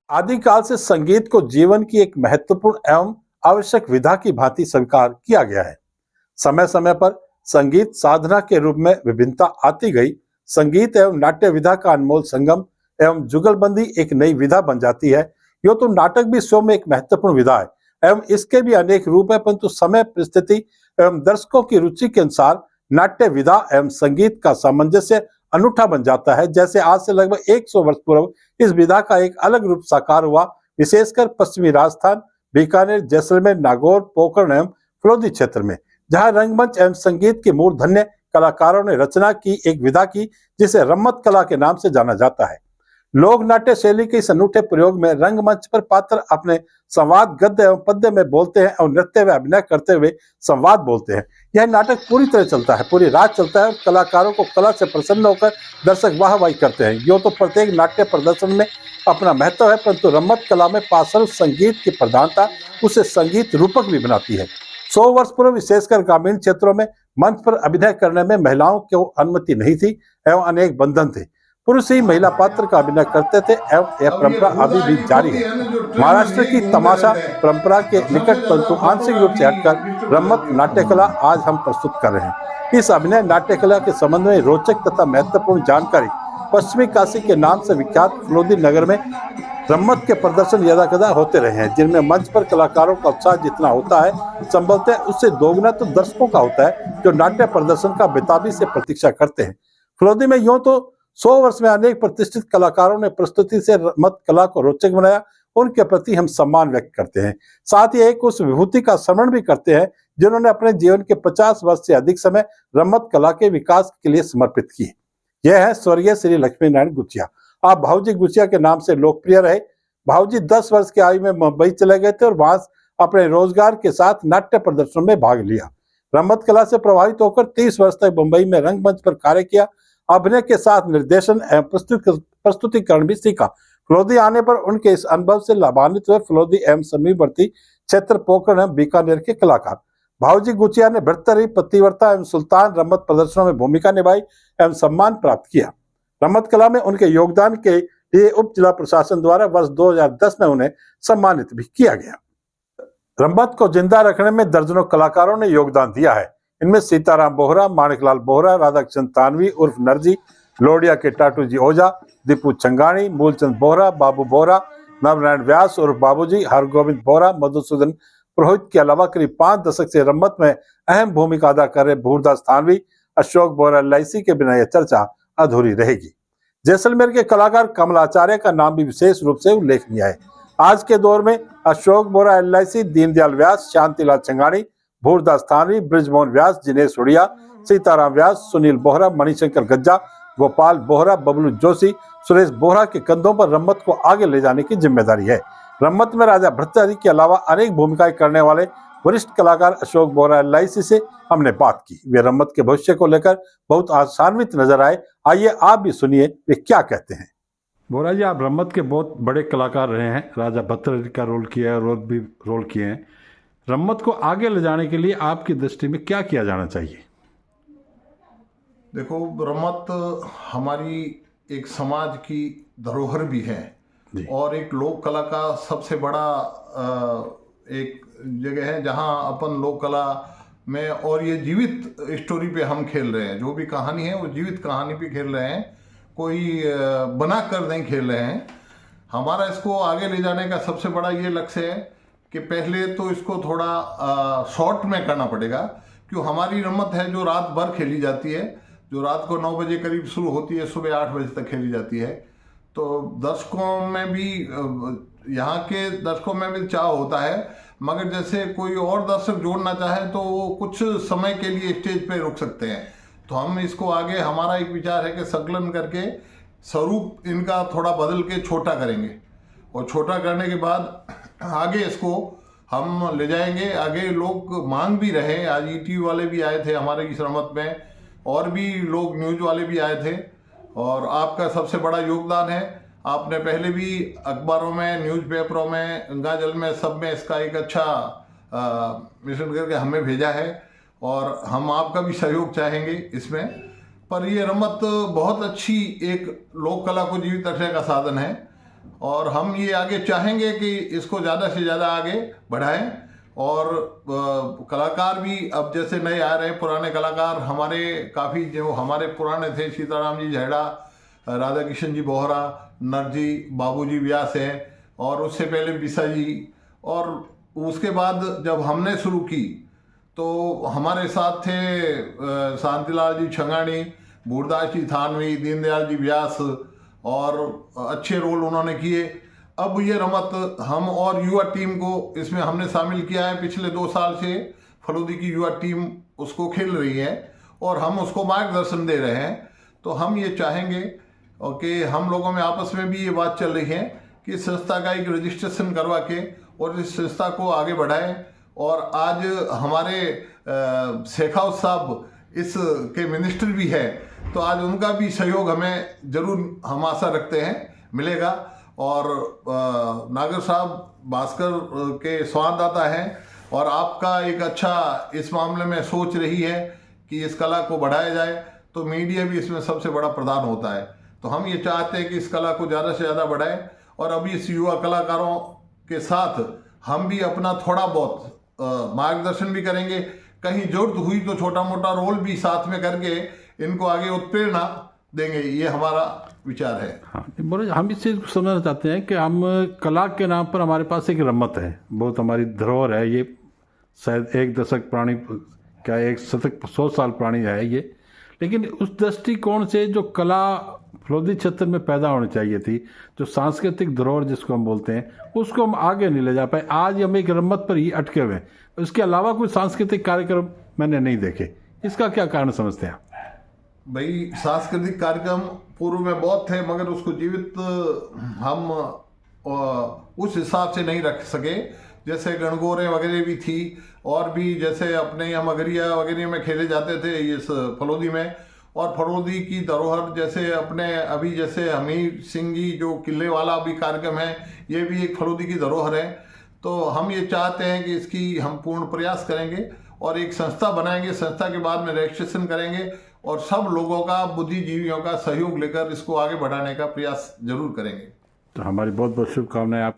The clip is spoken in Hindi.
आदिकाल से संगीत को जीवन की एक महत्वपूर्ण एवं आवश्यक विधा की भांति स्वीकार किया गया है। समय समय पर संगीत साधना के रूप में विभिन्नता आती गई। संगीत एवं नाट्य विधा का अनमोल संगम एवं जुगलबंदी एक नई विधा बन जाती है। यो तो नाटक भी स्वयं में एक महत्वपूर्ण विधा है एवं इसके भी अनेक रूप है, परंतु समय परिस्थिति एवं दर्शकों की रुचि के अनुसार नाट्य विधा एवं संगीत का सामंजस्य अनूठा बन जाता है। जैसे आज से लगभग 100 वर्ष पूर्व इस विधा का एक अलग रूप साकार हुआ, विशेषकर पश्चिमी राजस्थान, बीकानेर, जैसलमेर, नागौर, पोखरण एवं फलोदी क्षेत्र में, जहां रंगमंच एवं संगीत के मूर्धन्य कलाकारों ने रचना की एक विधा की जिसे रम्मत कला के नाम से जाना जाता है। लोक नाट्य शैली के इस अनूठे प्रयोग में रंगमंच पर पात्र अपने संवाद गद्य एवं पद्य में बोलते हैं और नृत्य व अभिनय करते हुए संवाद बोलते हैं। यह नाटक पूरी तरह चलता है, पूरी रात चलता है और कलाकारों को कला से प्रसन्न होकर दर्शक वाहवाही करते हैं। यो तो प्रत्येक नाट्य प्रदर्शन में अपना महत्व है, परंतु रम्मत कला में पार्श्व संगीत की प्रधानता उसे संगीत रूपक भी बनाती है। 100 वर्ष पूर्व विशेषकर ग्रामीण क्षेत्रों में मंच पर अभिनय करने में महिलाओं को अनुमति नहीं थी एवं अनेक बंधन थे। पुरुष ही महिला पात्र का अभिनय करते थे एवं यह परंपरा अभी भी जारी है। महाराष्ट्र की तमाशा परंपरा के निकट परंतु आंशिक रूप से हटकर रम्मत नाट्य कला आज हम प्रस्तुत कर रहे हैं। इस अभिनय नाट्य कला के संबंध में रोचक तथा महत्वपूर्ण जानकारी पश्चिमी काशी के नाम से विख्यात फलोदी नगर में रम्मत के प्रदर्शन यदाकदा होते रहे हैं, जिनमें मंच पर कलाकारों का उत्साह जितना होता है संभवतः उससे दोगुना तो दर्शकों का होता है, जो नाट्य प्रदर्शन का बेताबी से प्रतीक्षा करते हैं। फलोदी में यूं तो 100 वर्ष में अनेक प्रतिष्ठित कलाकारों ने प्रस्तुति से रम्मत कला को रोचक बनाया, उनके प्रति हम सम्मान व्यक्त करते हैं। साथ ही एक उस विभूति का स्मरण भी करते हैं जिन्होंने अपने जीवन के 50 वर्ष से अधिक समय रम्मत कला के विकास के लिए समर्पित किए। यह है स्वर्गीय श्री लक्ष्मी नारायण गुचिया। आप भाऊजी गुचिया के नाम से लोकप्रिय रहे। भाऊजी 10 वर्ष की आयु में मुंबई चले गए थे और वहां अपने रोजगार के साथ नाट्य प्रदर्शन में भाग लिया। रम्मत कला से प्रभावित होकर 30 वर्ष तक मुंबई में रंगमंच पर कार्य किया। अभिनय के साथ निर्देशन एवं प्रस्तुतिकरण भी सीखा। फलोदी आने पर उनके इस अनुभव से लाभान्वित हुए फलोदी एवं समीपवर्ती क्षेत्र पोखरण एवं बीकानेर के कलाकार। भाऊजी गुचिया ने भर्तरी, पतिव्रता एवं सुल्तान रम्मत प्रदर्शनों में भूमिका निभाई एवं सम्मान प्राप्त किया। रम्मत कला में उनके योगदान के लिए उप जिला प्रशासन द्वारा वर्ष 2010 में उन्हें सम्मानित भी किया गया। रम्मत को जिंदा रखने में दर्जनों कलाकारों ने योगदान दिया है। इनमें सीताराम बोहरा, माणिकलाल बोहरा, राधाकृष्ण तानवी उर्फ नरजी, लोडिया के टाटू जी ओझा, दीपू छंगाणी, मूलचंद बोहरा, बाबू बोहरा, नवनारायण व्यास उर्फ बाबूजी, हरगोविंद बोहरा, मधुसूदन पुरोहित के अलावा करीब 5 दशक से रम्मत में अहम भूमिका अदा कर रहे भूरदास थानवी, अशोक बोहरा LIC के बिना यह चर्चा अधूरी रहेगी। जैसलमेर के कलाकार कमलाचार्य का नाम भी विशेष रूप से उल्लेखनीय है। आज के दौर में अशोक बोहरा LIC, दीनदयाल व्यास, शांतिलाल छंगाणी, भूरदास थानवी, ब्रिजमोहन व्यास, जिनेश उड़िया, सीताराम व्यास, सुनील बोहरा, मणिशंकर गज्जा, गोपाल बोहरा, बबलू जोशी, सुरेश बोहरा के कंधों पर रम्मत को आगे ले जाने की जिम्मेदारी है। रम्मत में राजा भर्तृहरि के अलावा अनेक भूमिकाएं करने वाले वरिष्ठ कलाकार अशोक बोहरा LIC से हमने बात की। वे रम्मत के भविष्य को लेकर बहुत आशान्वित नजर आए। आइए आप भी सुनिए वे क्या कहते हैं। बोहरा जी, आप रम्मत के बहुत बड़े कलाकार रहे हैं, राजा भर्तृहरि का रोल किया है और भी रोल किए हैं। रम्मत को आगे ले जाने के लिए आपकी दृष्टि में क्या किया जाना चाहिए? देखो, रम्मत हमारी एक समाज की धरोहर भी है और एक लोक कला का सबसे बड़ा एक जगह है जहां अपन लोक कला में, और ये जीवित स्टोरी पे हम खेल रहे हैं। जो भी कहानी है वो जीवित कहानी पे खेल रहे हैं, कोई बना कर नहीं खेल रहे हैं। हमारा इसको आगे ले जाने का सबसे बड़ा ये लक्ष्य है कि पहले तो इसको थोड़ा शॉर्ट में करना पड़ेगा, क्यों हमारी रम्मत है जो रात भर खेली जाती है, जो रात को 9 बजे करीब शुरू होती है, सुबह 8 बजे तक खेली जाती है। तो दर्शकों में भी, यहाँ के दर्शकों में भी चाह होता है, मगर जैसे कोई और दर्शक जोड़ना चाहे तो वो कुछ समय के लिए स्टेज पे रुक सकते हैं। तो हम इसको आगे, हमारा एक विचार है कि संकलन करके स्वरूप इनका थोड़ा बदल के छोटा करेंगे और छोटा करने के बाद आगे इसको हम ले जाएंगे। आगे लोग मांग भी रहे, आज ETV वाले भी आए थे हमारे इस रम्मत में, और भी लोग न्यूज वाले भी आए थे, और आपका सबसे बड़ा योगदान है। आपने पहले भी अखबारों में, न्यूज़पेपरों में, गंगा जल में, सब में इसका एक अच्छा मिशन करके हमें भेजा है और हम आपका भी सहयोग चाहेंगे इसमें। पर ये रम्मत बहुत अच्छी एक लोक कला को जीवित रखने का साधन है। और हम ये आगे चाहेंगे कि इसको ज़्यादा से ज़्यादा आगे बढ़ाएं। और कलाकार भी अब जैसे नए आ रहे हैं, पुराने कलाकार हमारे काफ़ी जो हमारे पुराने थे, सीताराम जी झेड़ा, राधा किशन जी बोहरा, नरजी बाबूजी व्यास हैं, और उससे पहले बिसा जी, और उसके बाद जब हमने शुरू की तो हमारे साथ थे शांतिलाल जी छंगानी, बूरदास जी थानवी, दीनदयाल जी व्यास, और अच्छे रोल उन्होंने किए। अब ये रमत हम और युवा टीम को इसमें हमने शामिल किया है। पिछले 2 साल से फलोदी की युवा टीम उसको खेल रही है और हम उसको मार्गदर्शन दे रहे हैं। तो हम ये चाहेंगे कि हम लोगों में आपस में भी ये बात चल रही है कि संस्था का एक रजिस्ट्रेशन करवा के और इस संस्था को आगे बढ़ाएं। और आज हमारे शेखावत साहब इसके मिनिस्टर भी है, तो आज उनका भी सहयोग हमें जरूर, हम आशा रखते हैं, मिलेगा। और नागर साहब भास्कर के संवाददाता हैं और आपका एक अच्छा इस मामले में सोच रही है कि इस कला को बढ़ाया जाए, तो मीडिया भी इसमें सबसे बड़ा प्रदान होता है। तो हम ये चाहते हैं कि इस कला को ज़्यादा से ज़्यादा बढ़ाएं और अभी इस युवा कलाकारों के साथ हम भी अपना थोड़ा बहुत मार्गदर्शन भी करेंगे। कहीं जरूरत हुई तो छोटा मोटा रोल भी साथ में करके इनको आगे उत्प्रेरणा देंगे, ये हमारा विचार है। हाँ, बोले हम इस चीज़ को समझना चाहते हैं कि हम कला के नाम पर हमारे पास एक रमत है, बहुत हमारी धरोहर है, ये शायद 1 दशक पुरानी, क्या 1 शतक 100 साल पुरानी है ये। लेकिन उस दृष्टिकोण से जो कला फलोदी क्षेत्र में पैदा होनी चाहिए थी, जो सांस्कृतिक धरोहर जिसको हम बोलते हैं, उसको हम आगे नहीं ले जा पाए। आज हम एक रमत पर ही अटके हुए हैं, उसके अलावा कोई सांस्कृतिक कार्यक्रम मैंने नहीं देखे। इसका क्या कारण समझते हैं आप? भाई, सांस्कृतिक कार्यक्रम पूर्व में बहुत थे, मगर उसको जीवित हम उस हिसाब से नहीं रख सके। जैसे गणगौरें वगैरह भी थी, और भी जैसे अपने यहाँ मगरिया वगैरह में खेले जाते थे इस फलोदी में। और फलोदी की धरोहर जैसे अपने अभी जैसे हमीर सिंह जी जो किले वाला भी कार्यक्रम है, ये भी एक फलोदी की धरोहर है। तो हम ये चाहते हैं कि इसकी हम पूर्ण प्रयास करेंगे और एक संस्था बनाएंगे। संस्था के बाद में रजिस्ट्रेशन करेंगे और सब लोगों का, बुद्धिजीवियों का सहयोग लेकर इसको आगे बढ़ाने का प्रयास जरूर करेंगे। तो हमारी बहुत बहुत शुभकामनाएं आप